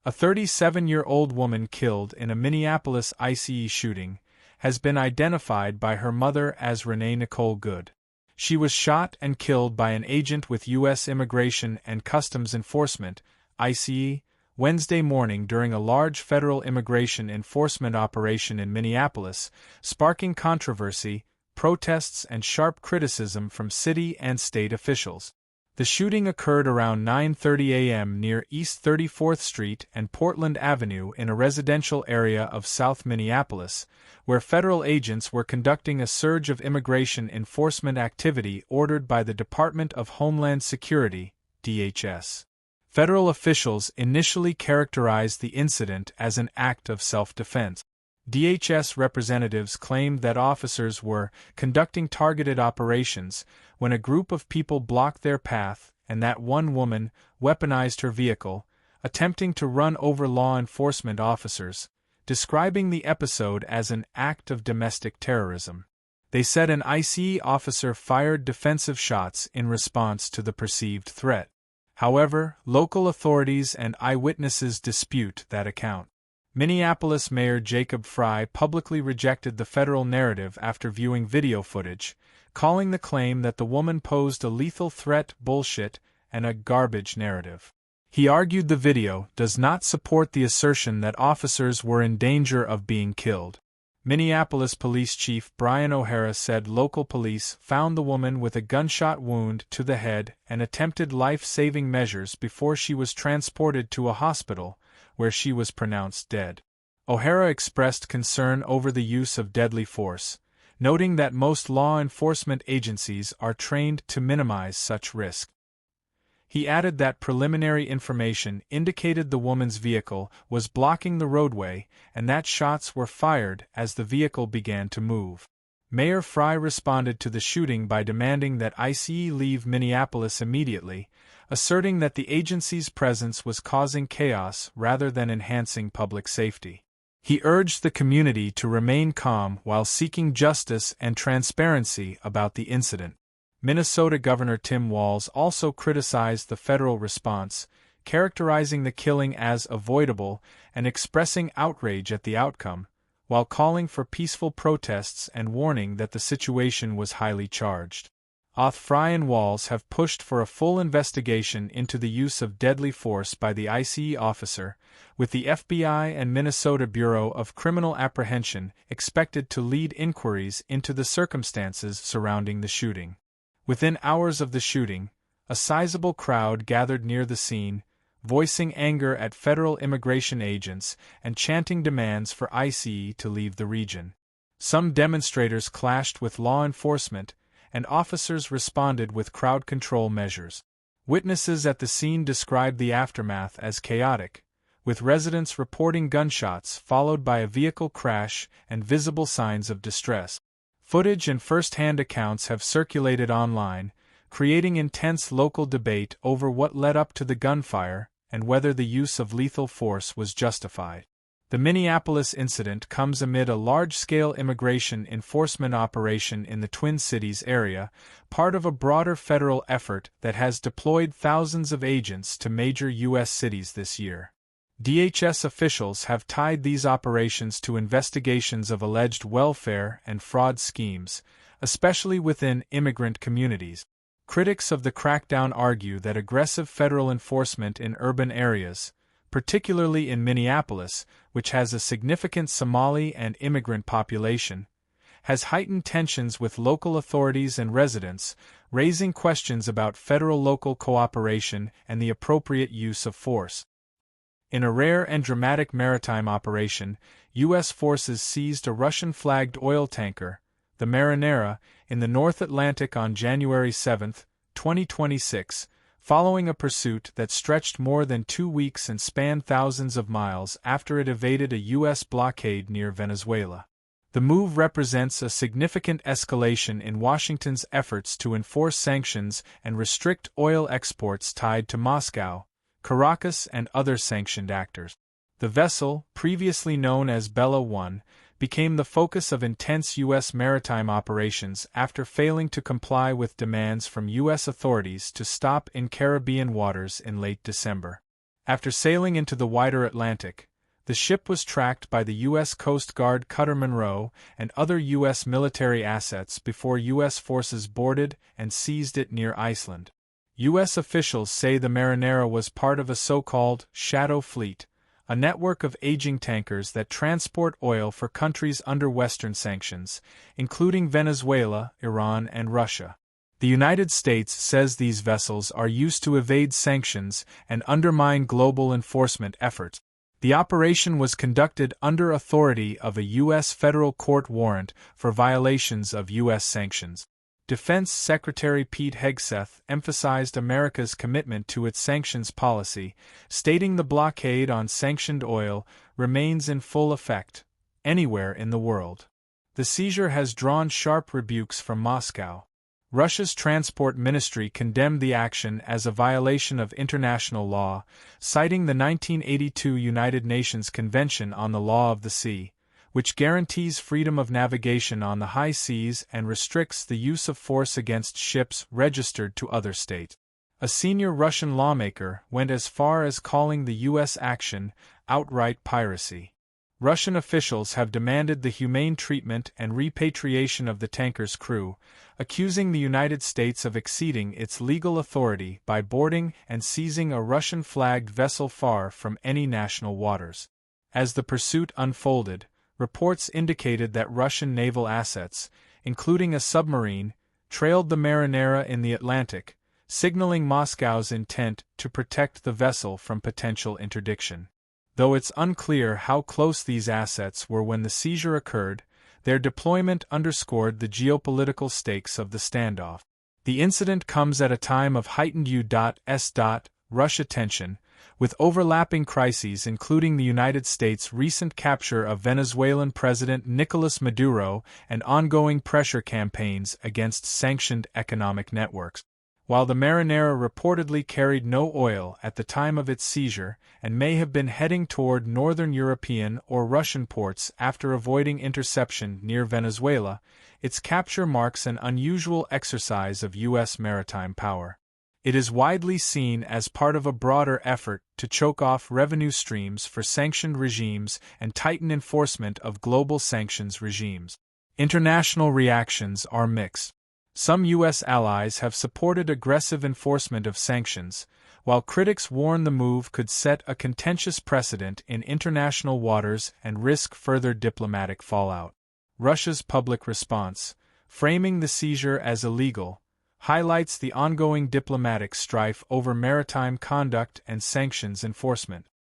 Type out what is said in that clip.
A 37-year-old woman killed in a Minneapolis ICE shooting has been identified by her mother as Renee Nicole Good. She was shot and killed by an agent with U.S. Immigration and Customs Enforcement, ICE, Wednesday morning during a large federal immigration enforcement operation in Minneapolis, sparking controversy, protests, and sharp criticism from city and state officials. The shooting occurred around 9:30 a.m. near East 34th Street and Portland Avenue in a residential area of South Minneapolis, where federal agents were conducting a surge of immigration enforcement activity ordered by the Department of Homeland Security, DHS. Federal officials initially characterized the incident as an act of self-defense. DHS representatives claimed that officers were conducting targeted operations when a group of people blocked their path and that one woman weaponized her vehicle, attempting to run over law enforcement officers, describing the episode as an act of domestic terrorism. They said an ICE officer fired defensive shots in response to the perceived threat. However, local authorities and eyewitnesses dispute that account. Minneapolis Mayor Jacob Frey publicly rejected the federal narrative after viewing video footage, calling the claim that the woman posed a lethal threat bullshit and a garbage narrative. He argued the video does not support the assertion that officers were in danger of being killed. Minneapolis Police Chief Brian O'Hara said local police found the woman with a gunshot wound to the head and attempted life-saving measures before she was transported to a hospital, where she was pronounced dead. O'Hara expressed concern over the use of deadly force, noting that most law enforcement agencies are trained to minimize such risk. He added that preliminary information indicated the woman's vehicle was blocking the roadway and that shots were fired as the vehicle began to move. Mayor Frey responded to the shooting by demanding that ICE leave Minneapolis immediately, asserting that the agency's presence was causing chaos rather than enhancing public safety. He urged the community to remain calm while seeking justice and transparency about the incident. Minnesota Governor Tim Walz also criticized the federal response, characterizing the killing as avoidable and expressing outrage at the outcome, while calling for peaceful protests and warning that the situation was highly charged. Both Frey and Walz have pushed for a full investigation into the use of deadly force by the ICE officer, with the FBI and Minnesota Bureau of Criminal Apprehension expected to lead inquiries into the circumstances surrounding the shooting. Within hours of the shooting, a sizable crowd gathered near the scene, voicing anger at federal immigration agents and chanting demands for ICE to leave the region. Some demonstrators clashed with law enforcement, and officers responded with crowd control measures. Witnesses at the scene described the aftermath as chaotic, with residents reporting gunshots followed by a vehicle crash and visible signs of distress. Footage and first-hand accounts have circulated online, creating intense local debate over what led up to the gunfire and whether the use of lethal force was justified. The Minneapolis incident comes amid a large-scale immigration enforcement operation in the Twin Cities area, part of a broader federal effort that has deployed thousands of agents to major U.S. cities this year. DHS officials have tied these operations to investigations of alleged welfare and fraud schemes, especially within immigrant communities. Critics of the crackdown argue that aggressive federal enforcement in urban areas, particularly in Minneapolis, which has a significant Somali and immigrant population, has heightened tensions with local authorities and residents, raising questions about federal-local cooperation and the appropriate use of force. In a rare and dramatic maritime operation, U.S. forces seized a Russian-flagged oil tanker, the Marinera, in the North Atlantic on January 7, 2026, following a pursuit that stretched more than 2 weeks and spanned thousands of miles after it evaded a U.S. blockade near Venezuela. The move represents a significant escalation in Washington's efforts to enforce sanctions and restrict oil exports tied to Moscow, Caracas, and other sanctioned actors. The vessel, previously known as Bella 1, became the focus of intense U.S. maritime operations after failing to comply with demands from U.S. authorities to stop in Caribbean waters in late December. After sailing into the wider Atlantic, the ship was tracked by the U.S. Coast Guard Cutter Monroe and other U.S. military assets before U.S. forces boarded and seized it near Iceland. U.S. officials say the Marinera was part of a so-called shadow fleet, a network of aging tankers that transport oil for countries under Western sanctions, including Venezuela, Iran, and Russia. The United States says these vessels are used to evade sanctions and undermine global enforcement efforts. The operation was conducted under authority of a U.S. federal court warrant for violations of U.S. sanctions. Defense Secretary Pete Hegseth emphasized America's commitment to its sanctions policy, stating the blockade on sanctioned oil remains in full effect, anywhere in the world. The seizure has drawn sharp rebukes from Moscow. Russia's Transport Ministry condemned the action as a violation of international law, citing the 1982 United Nations Convention on the Law of the Sea, which guarantees freedom of navigation on the high seas and restricts the use of force against ships registered to other states. A senior Russian lawmaker went as far as calling the U.S. action outright piracy. Russian officials have demanded the humane treatment and repatriation of the tanker's crew, accusing the United States of exceeding its legal authority by boarding and seizing a Russian-flagged vessel far from any national waters. As the pursuit unfolded, reports indicated that Russian naval assets, including a submarine, trailed the Marinera in the Atlantic, signaling Moscow's intent to protect the vessel from potential interdiction. Though it's unclear how close these assets were when the seizure occurred, their deployment underscored the geopolitical stakes of the standoff. The incident comes at a time of heightened U.S. Russia tension, with overlapping crises including the United States' recent capture of Venezuelan President Nicolas Maduro and ongoing pressure campaigns against sanctioned economic networks. While the Marinera reportedly carried no oil at the time of its seizure and may have been heading toward northern European or Russian ports after avoiding interception near Venezuela, its capture marks an unusual exercise of U.S. maritime power. It is widely seen as part of a broader effort to choke off revenue streams for sanctioned regimes and tighten enforcement of global sanctions regimes. International reactions are mixed. Some U.S. allies have supported aggressive enforcement of sanctions, while critics warn the move could set a contentious precedent in international waters and risk further diplomatic fallout. Russia's public response, framing the seizure as illegal, highlights the ongoing diplomatic strife over maritime conduct and sanctions enforcement.